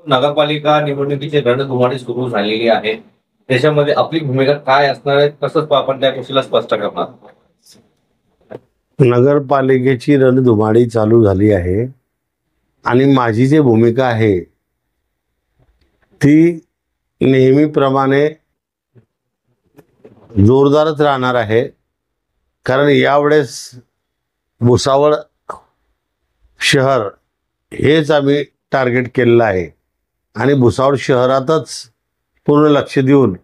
नगरपालिका निवडणुकीची रणधुमाळी सुरू झालेली आहे. त्याच्यामध्ये आपली भूमिका काय असणार आहे, कसं आपण त्या गोष्टीला स्पष्ट करणार? नगरपालिकेची रणधुमाळी चालू झाली आहे आणि माझी जी भूमिका आहे ती नेहमीप्रमाणे जोरदारच राहणार आहे. कारण यावेळेस भुसावळ शहर हेच आम्ही टार्गेट केलेलं आहे आणि भुसावळ शहरातच पूर्ण लक्ष देऊन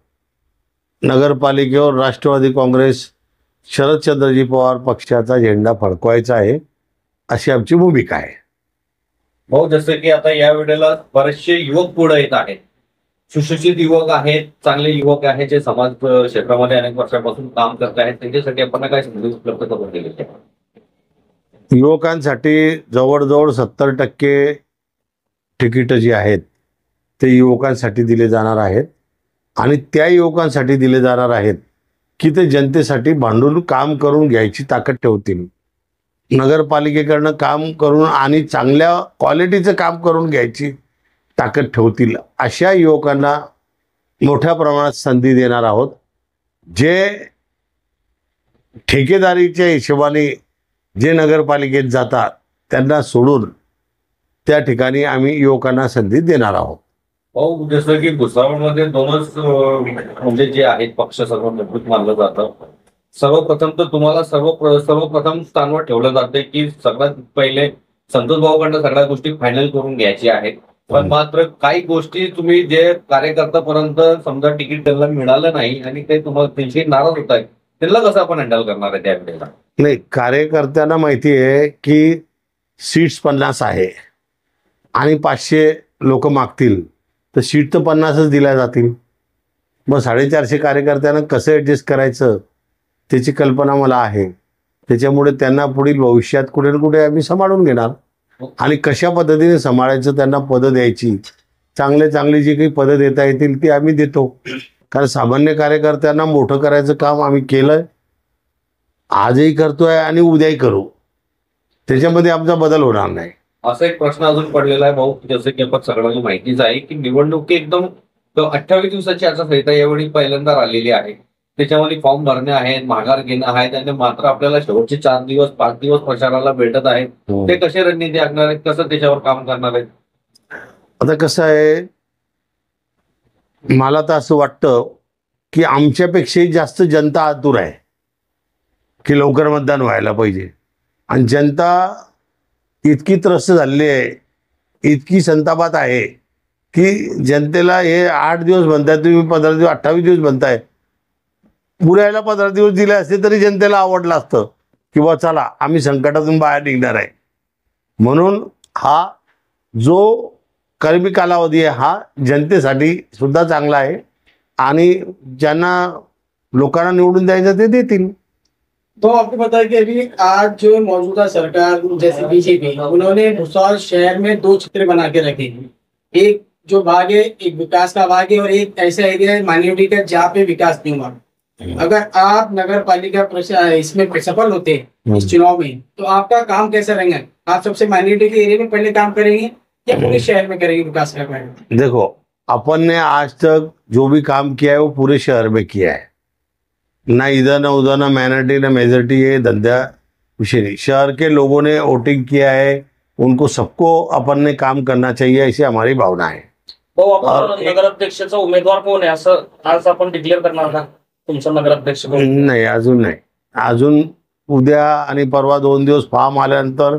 नगरपालिकेवर राष्ट्रवादी काँग्रेस शरदचंद्रजी पवार पक्षाचा झेंडा फडकवायचा आहे, अशी आमची भूमिका आहे. भाऊ, जसं की आता या वेळेला बरेचसे युवक पुढे येत आहेत, सुशिक्षित युवक आहेत, चांगले युवक आहेत, जे समाज क्षेत्रामध्ये अनेक वर्षापासून काम करत आहेत. त्यांच्यासाठी आपण काय संधी उपलब्ध करून दिली? युवकांसाठी जवळजवळ 70% तिकीट जी आहेत ते युवकांसाठी दिले जाणार आहेत आणि त्या युवकांसाठी दिले जाणार आहेत की ते जनतेसाठी भांडून काम करून घ्यायची ताकद ठेवतील, नगरपालिकेकडनं काम करून आणि चांगल्या क्वालिटीचं काम करून घ्यायची ताकद ठेवतील. अशा युवकांना मोठ्या प्रमाणात संधी देणार आहोत. जे ठेकेदारीच्या हिशोबाने जे नगरपालिकेत जातात त्यांना सोडून त्या ठिकाणी आम्ही युवकांना संधी देणार आहोत. भाऊ, जसं की भुसावळमध्ये दोनच म्हणजे जे आहेत पक्ष सर्व मजबूत मानलं जातं. सर्वप्रथम तर तुम्हाला सर्वप्रथम स्थानावर ठेवलं जाते की सगळ्यात पहिले संतोष भाऊकडनं सगळ्या गोष्टी फायनल करून घ्यायची आहेत. पण मात्र काही गोष्टी तुम्ही जे कार्यकर्त्यापर्यंत समजा तिकीट त्यांना मिळालं नाही आणि ते तुम्हाला त्यांची नाराज होत आहेत, त्यांना कसं आपण हँडल करणार आहे त्यावेळेला? नाही, कार्यकर्त्यांना माहिती आहे की सीट्स 50 आहे आणि 500 लोक मागतील तर सीट तर 50च दिल्या जातील. मग 450 कार्यकर्त्यांना कसं ॲडजस्ट करायचं त्याची कल्पना मला आहे. त्याच्यामुळे त्यांना पुढील भविष्यात कुठे ना कुठे आम्ही सांभाळून घेणार आणि कशा पद्धतीने सांभाळायचं त्यांना पदं द्यायची, चांगली जी काही पदं देता येतील ती आम्ही देतो. कारण सामान्य कार्यकर्त्यांना मोठं करायचं काम आम्ही केलं, आजही करतोय आणि उद्याही करू. त्याच्यामध्ये आमचा बदल होणार नाही. असा एक प्रश्न अजून पडलेला आहे भाऊ, जसं की आपण सगळ्यांना माहितीच आहे की निवडणुकी एकदम 28 दिवसाची आचारसंहिता यावेळी पहिल्यांदा आलेली आहे. त्याच्यामध्ये फॉर्म भरणे आहेत, माघार घेणं आहेत आणि मात्र आपल्याला शेवटचे 4 दिवस 5 दिवस प्रचाराला भेटत आहेत. ते कसे रणनीती आखणार आहेत, कसं त्याच्यावर काम करणार आहेत? आता कसं आहे, मला तर असं वाटतं की आमच्यापेक्षाही जास्त जनता आतुर आहे की लवकर मतदान व्हायला पाहिजे. आणि जनता इतकी त्रस्त झालेली आहे, इतकी संतापात आहे की जनतेला हे 8 दिवस म्हणताय तुम्ही, 15 दिवस 28 दिवस म्हणताय, पुऱ्याला 15 दिवस दिले असते तरी जनतेला आवडलं असतं की बा चला आम्ही संकटातून बाहेर निघणार आहे. म्हणून हा जो कर्मी कालावधी आहे हा जनतेसाठी सुद्धा चांगला आहे आणि ज्यांना लोकांना निवडून द्यायचं ते देतील. तो आपको पता है कि अभी आज जो मौजूदा सरकार जैसे बीजेपी, उन्होंने भुसावल शहर में 2 चित्र बना के रखे हैं. एक जो भाग है, एक विकास का भाग है और एक ऐसा एरिया है माइनॉरिटी का जहाँ पे विकास नहीं हुआ. अगर आप नगर पालिका इसमें सफल होते इस चुनाव में तो आपका काम कैसा रहेगा? आप सबसे माइनॉरिटी के एरिया में पहले काम करेंगे या पूरे शहर में करेंगे विकास का काम? देखो, अपन ने आज तक जो भी काम किया है वो पूरे शहर में किया है. ना इधर ना उधर, ना माइनॉरिटी ना मेजॉरिटी, ये धंधा विषय नहीं. शहर के लोगों ने वोटिंग किया है, उनको सबको अपन ने काम करना चाहिए, ऐसी हमारी भावना है. नगराध्यक्षाचा उमेदवार कोण आहे असं आज आपण डिक्लेअर करणार का? तुमचा नगराध्यक्ष नाही, अजून नाही. अजून उद्या आणि परवा 2 दिवस फॉर्म आल्यानंतर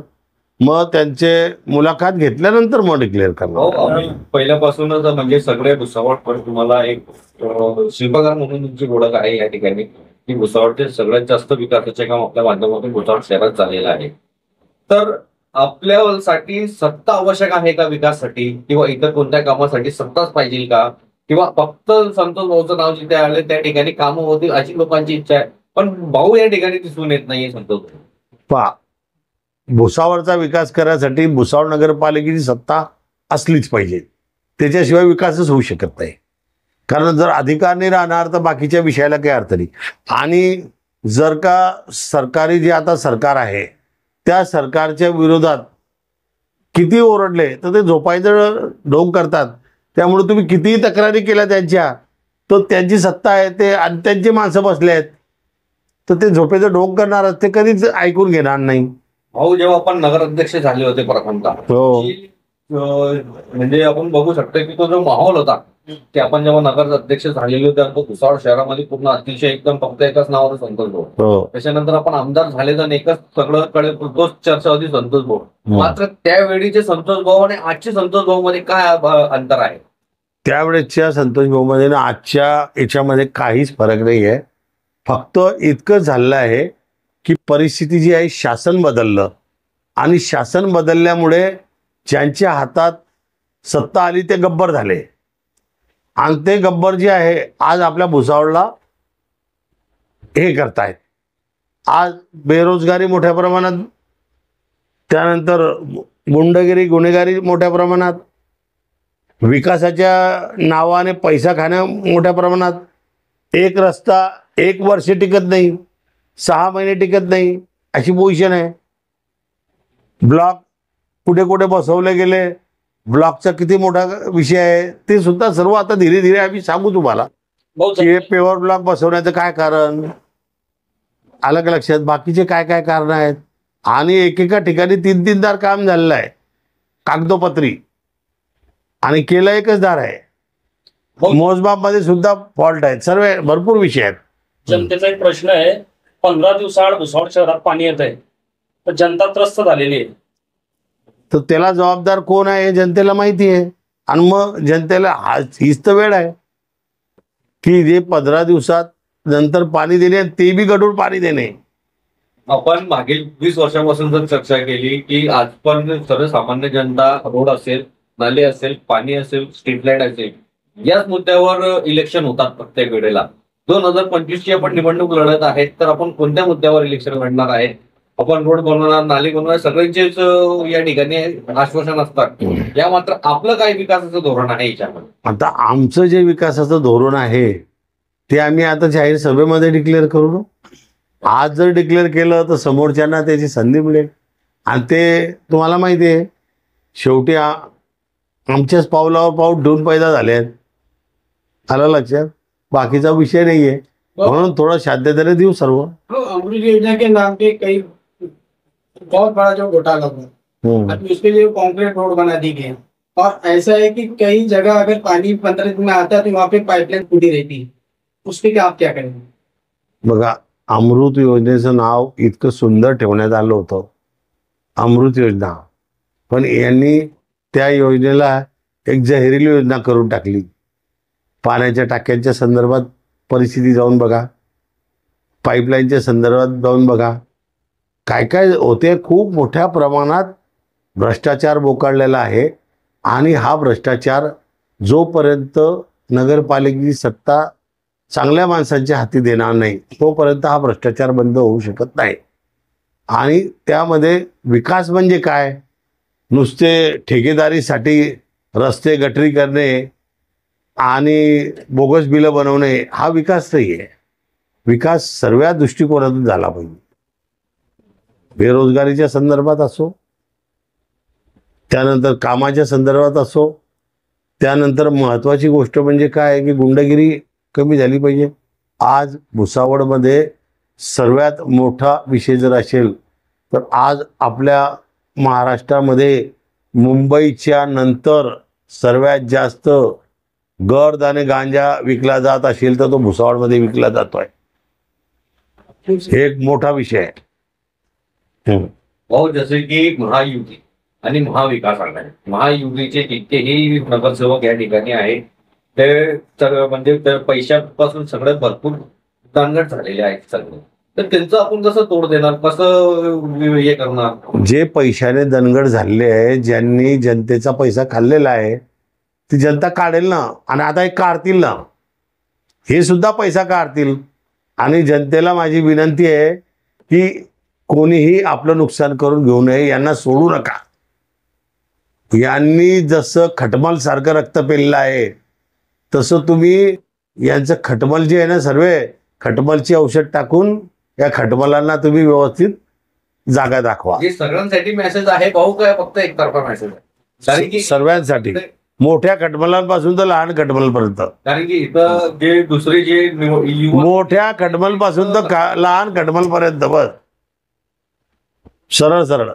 मग त्यांचे मुलाखत घेतल्यानंतर मग डिक्लेअर करणार. पहिल्यापासूनच म्हणजे सगळे भुसावळ पण तुम्हाला एक शिल्पकार म्हणून तुमची ओळख आहे या ठिकाणी की भुसावळचे सगळ्यात जास्त विकासाचे काम आपल्या माध्यमातून भुसावळ शहरात झालेलं आहे. तर आपल्यासाठी सत्ता आवश्यक आहे का विकासासाठी, किंवा इतर कोणत्या कामासाठी सत्ताच पाहिजे का, किंवा फक्त संतोष भाऊचं नाव जिथे आले त्या ठिकाणी कामं होतील अशी लोकांची इच्छा आहे, पण भाऊ या ठिकाणी दिसून येत नाहीये संतोष? पहा, भुसावळचा विकास करण्यासाठी भुसावळ नगरपालिकेची सत्ता असलीच पाहिजे, त्याच्याशिवाय विकासच होऊ शकत नाही. कारण जर अधिकार नाही राहणार तर बाकीच्या विषयाला काही अर्थ नाही. आणि जर का सरकारी जे आता सरकार आहे त्या सरकारच्या विरोधात किती ओरडले तर ते झोपायचं ढोंग करतात. त्यामुळे तुम्ही कितीही तक्रारी केल्या त्यांच्या, तर त्यांची सत्ता आहे ते आणि त्यांची माणसं बसले आहेत, तर ते झोपेचं ढोंग करणार, ते कधीच ऐकून घेणार नाही. भाऊ, जेव्हा आपण नगराध्यक्ष झाले होते प्रथमतः, हो. म्हणजे आपण बघू शकतो की तो जो माहोल होता, की आपण जेव्हा नगराध्यक्ष झालेले होते तो भुसावळ शहरामध्ये पूर्ण अतिशय एकदम फक्त एकाच नावानं संतोष भाऊ. हो. त्याच्यानंतर आपण आमदार झाले तर एकच सगळ्याकडे तोच चर्चा होती, संतोष भाऊ. मात्र त्यावेळीचे संतोष भाऊ आणि आजचे संतोष भाऊ मध्ये काय अंतर आहे? त्यावेळेसच्या संतोष भाऊमध्ये ना आजच्या याच्यामध्ये काहीच फरक नाही आहे. फक्त इतकं झालेलं आहे की परिस्थिती जी आहे, शासन बदललं आणि शासन बदलल्यामुळे ज्यांच्या हातात सत्ता आली ते गब्बर झाले आणि ते गब्बर जे आहे आज आपल्या भुसावळला हे करतायत. आज बेरोजगारी मोठ्या प्रमाणात, त्यानंतर गुंडगिरी गुन्हेगारी मोठ्या प्रमाणात, विकासाच्या नावाने पैसा खाणं मोठ्या प्रमाणात, एक रस्ता 1 वर्ष टिकत नाही, 6 महिने टिकत नाही अशी पोझिशन आहे. ब्लॉक कुठे कुठे बसवले गेले, ब्लॉकचा किती मोठा विषय आहे ते सुद्धा सर्व आता धीरे धीरे आम्ही सांगू तुम्हाला की हे पेवर ब्लॉक बसवण्याचं काय कारण अलग लक्षात, बाकीचे काय काय कारण आहेत. आणि एकेका ठिकाणी 3-3 दार काम झालेलं आहे कागदोपत्री आणि केलं एकच दार आहे. मोजमाप मध्ये सुद्धा फॉल्ट आहेत, सर्व भरपूर विषय आहेत. जनतेचा एक प्रश्न आहे, 15 दिवसाआड भुसावळ शहरात पाणी येत आहे तर जनता त्रस्त झालेली आहे, तर त्याला जबाबदार कोण आहे हे जनतेला माहिती आहे. आणि मग जनतेला हीच तर वेळ आहे की जे 15 दिवसात नंतर पाणी देणे, ते बी गढूळ पाणी देणे. आपण मागील 20 वर्षांपासून जर चर्चा केली की आज पण सर्वसामान्य जनता रोड असेल, नाले असेल, पाणी असेल, स्ट्रीट लाईट असेल, याच मुद्द्यावर इलेक्शन होतात प्रत्येक वेळेला. 2025 ची आपण निवडणूक लढत आहेत, तर आपण कोणत्या मुद्द्यावर इलेक्शन लढणार आहे? आपण रोड बनवणार, नाले बनवणार, सगळ्यांचेच या ठिकाणी आश्वासन असतात. या मात्र आपलं काय विकासाचं धोरण आहे याच्यामध्ये? आता आमचं जे विकासाचं धोरण आहे ते आम्ही आता जाहीर सभेमध्ये डिक्लेअर करू ना. आज जर डिक्लेअर केलं तर समोरच्यांना त्याची संधी मिळेल आणि ते तुम्हाला माहिती आहे शेवटी आमच्याच पावलावर पाऊल ठेवून पैदा झाले आहेत. आलं लक्षात? बाकीचा विषय नाहीये, म्हणून थोडं शांततेने देऊ सर्व. अमृत योजना के नाम पे कई बहुत बड़ा जो घोटाला हुआ, अभी उसके लिए कॉन्क्रीट रोड बना दी गई और ऐसा है कि कई जगह अगर पानी 15 दिन में आता है तो वहाँ पे पाइपलाइन टूटी रहती है, उस पर आप क्या करेंगे? बघा, अमृत योजनेचं नाव इतकं सुंदर ठेवण्यात आलं होतं, अमृत योजना, पण यांनी त्या योजनेला एक जहरीली योजना करून टाकली. पाण्याच्या टाक्यांच्या संदर्भात परिस्थिती जाऊन बघा, पाईपलाईनच्या संदर्भात जाऊन बघा, काय काय होते. खूप मोठ्या प्रमाणात भ्रष्टाचार बोकाळलेला आहे आणि हा भ्रष्टाचार जोपर्यंत नगरपालिकेची सत्ता चांगल्या माणसांच्या हाती देणार नाही तोपर्यंत हा भ्रष्टाचार बंद होऊ शकत नाही. आणि त्यामध्ये विकास म्हणजे काय? नुसते ठेकेदारीसाठी रस्ते गटरी करणे आणि बोगस बिलं बनवणे हा विकास नाही आहे. विकास सर्व दृष्टिकोनातून झाला पाहिजे. बेरोजगारीच्या संदर्भात असो, त्यानंतर कामाच्या संदर्भात असो, त्यानंतर महत्त्वाची गोष्ट म्हणजे काय आहे की गुंडगिरी कमी झाली पाहिजे. आज भुसावळमध्ये सर्वात मोठा विषय जर असेल तर आज आपल्या महाराष्ट्रामध्ये मुंबईच्या नंतर सर्वात जास्त गर्द आणि गांजा विकला जात असेल तर तो भुसावळमध्ये विकला जातोय. एक मोठा विषय आहे. भाऊ, जसे की महायुती आणि महाविकास आघाडी, महायुतीचे जितकेही नगरसेवक या ठिकाणी आहेत ते म्हणजे पैशापासून सगळे भरपूर दांगट झालेले आहेत सगळे, तर त्यांचं आपण कसं तोड देणार, कसं हे करणार? जे पैशाने दणगड झालेले आहे, ज्यांनी जनतेचा पैसा खाल्लेला आहे, ती जनता काढेल ना. आणि आता एक काढतील ना, हे सुद्धा पैसा काढतील. आणि जनतेला माझी विनंती आहे की कोणीही आपलं नुकसान करून घेऊ नये, यांना सोडू नका. यांनी जसं खटमल सारखं रक्त पेललं आहे तसं तुम्ही यांचं खटमल जे आहे ना, सर्व खटमलची औषध टाकून या खटमलांना तुम्ही व्यवस्थित जागा दाखवा. हे सगळ्यांसाठी मेसेज आहे भाऊ, काय फक्त एकतर्फा मेसेज आहे? कारण की सर्वांसाठी, मोठ्या खटमलांपासून तर लहान खटमलपर्यंत. कारण की इथं जे दुसरे जे युवा मोठ्या खटमलपासून तर लहान खटमलपर्यंत बस, सरळ सरळ.